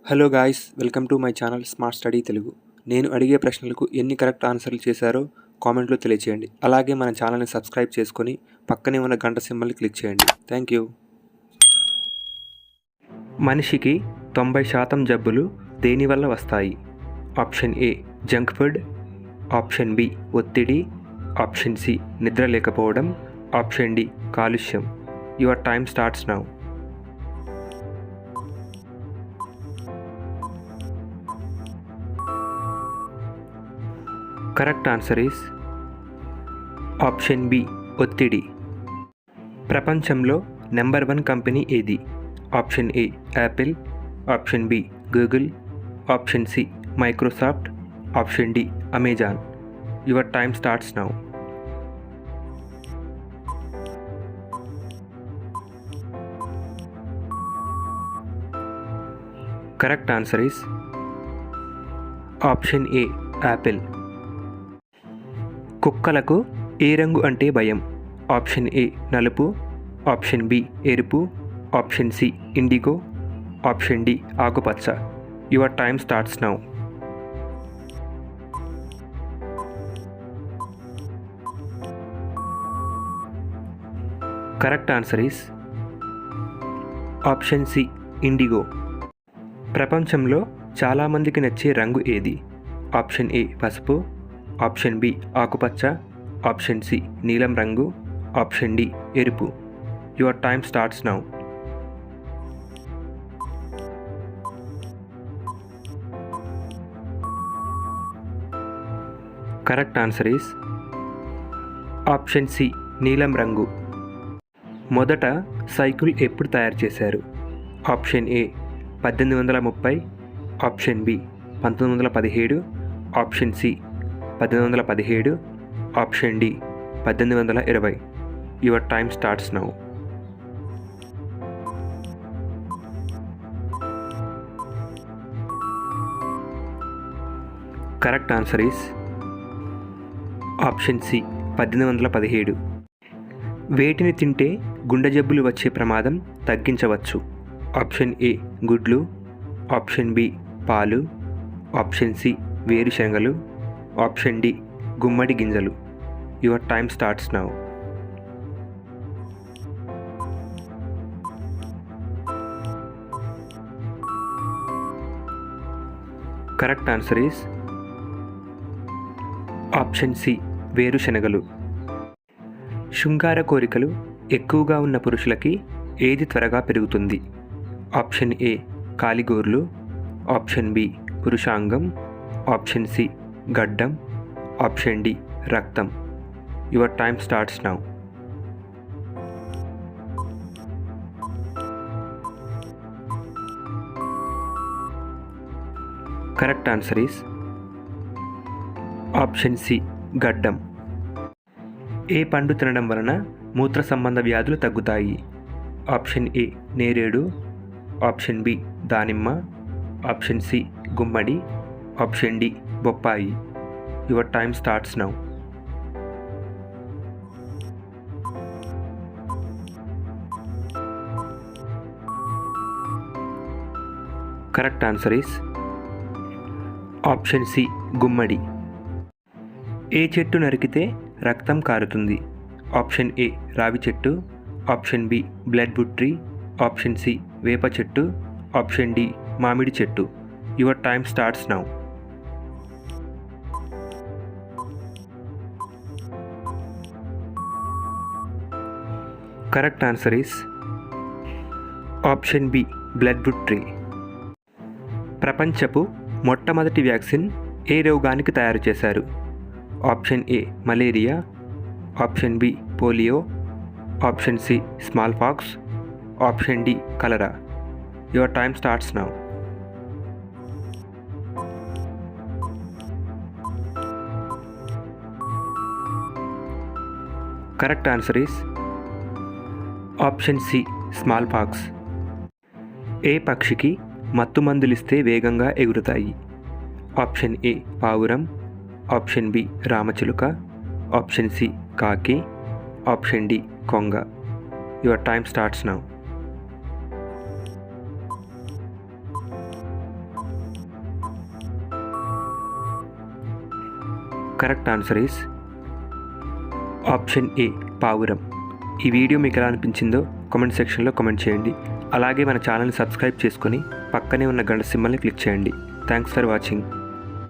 Hello guys, welcome to my channel smart study Telugu. నేను అడిగే ప్రశ్నలకు ఎన్ని కరెక్ట్ ఆన్సర్లు చేశారో కామెంట్లో తెలియచేయండి. అలాగే మన ఛానల్ని సబ్స్క్రైబ్ చేసుకొని పక్కనే ఉన్న గంట సింబల్ని క్లిక్ చేయండి. Thank you. మనిషికి 90% జబ్బులు దేనివల్ల వస్తాయి? Option A junk food, option B ఒత్తిడి, ఆప్షన్ సి నిద్ర లేకపోవడం, ఆప్షన్ డి కాలుష్యం. Your time starts now. Correct answer is option B ఒత్తిడి. ప్రపంచంలో నెంబర్ 1 కంపెనీ ఏది? Option A Apple, option B Google, option C Microsoft, option D Amazon. Your time starts now. Correct answer is option A Apple. కుక్కలకు ఏ రంగు అంటే భయం? Option A నలుపు, option B ఎరుపు, option C indigo, option D ఆకుపచ్చ. Your time starts now. Correct answer is option C indigo. ప్రపంచంలో చాలామందికి నచ్చే రంగు ఏది? ఆప్షన్ ఏ పసుపు, ఆప్షన్ బి ఆకుపచ్చ, ఆప్షన్ సి నీలం రంగు, ఆప్షన్ డి ఎరుపు. Your time starts now. Correct answer is option C నీలం రంగు. మొదట సైకిల్ ఎప్పుడు తయారు చేశారు? Option A 1830, option B 1917, option C 1817, option D 1820. Your time starts now. Correct answer is option C 1817. వేటిని తింటే గుండె జబ్బులు వచ్చే ప్రమాదం తగ్గించవచ్చు? ఆప్షన్ ఏ గుడ్లు, ఆప్షన్ బి పాలు, ఆప్షన్ సి వేరుశనగలు, ఆప్షన్ డి గుమ్మడి గింజలు. Your time starts now. Correct answer is option C వేరుశనగలు. శృంగార కోరికలు ఎక్కువగా ఉన్న పురుషులకి ఏది త్వరగా పెరుగుతుంది? ఆప్షన్ ఏ కాలిగోర్లు, ఆప్షన్ బి పురుషాంగం, ఆప్షన్ సి గడ్డం, ఆప్షన్ డి రక్తం. Your time starts now. Correct answer is option C గడ్డం. ఏ పండు తినడం వలన మూత్ర సంబంధ వ్యాధులు తగ్గుతాయి? ఆప్షన్ ఏ నేరేడు, ఆప్షన్ బి దానిమ్మ, ఆప్షన్ సి గుమ్మడి, ఆప్షన్ డి బొప్పాయి. Your time starts now. Correct answer is option C గుమ్మడి. ఏ చెట్టు నరికితే రక్తం కారుతుంది? ఆప్షన్ ఏ రావి చెట్టు, option B blood wood tree, option C వేప చెట్టు, ఆప్షన్ డి మామిడి చెట్టు. Your time starts now. Correct answer is option B blood wood tree. ప్రపంచపు మొట్టమొదటి వ్యాక్సిన్ ఏ రోగానికి తయారు చేశారు? Option A malaria, option B polio, option C smallpox, option D cholera. Your time starts now. Correct answer is option C smallpox. ఏ పక్షికి మత్తు మందులిస్తే వేగంగా ఎగురుతాయి? ఆప్షన్ ఏ పావురం, ఆప్షన్ బి రామచిలుక, ఆప్షన్ సి కాకి, ఆప్షన్ డి కొంగ. Your time starts now. Correct answer is option A పావురం. ఈ వీడియో మీకు ఎలా అనిపించిందో కామెంట్ సెక్షన్లో కామెంట్ చేయండి. అలాగే మన ఛానల్ని సబ్స్క్రైబ్ చేసుకొని పక్కనే ఉన్న గంట సింబల్ని క్లిక్ చేయండి. Thanks for watching.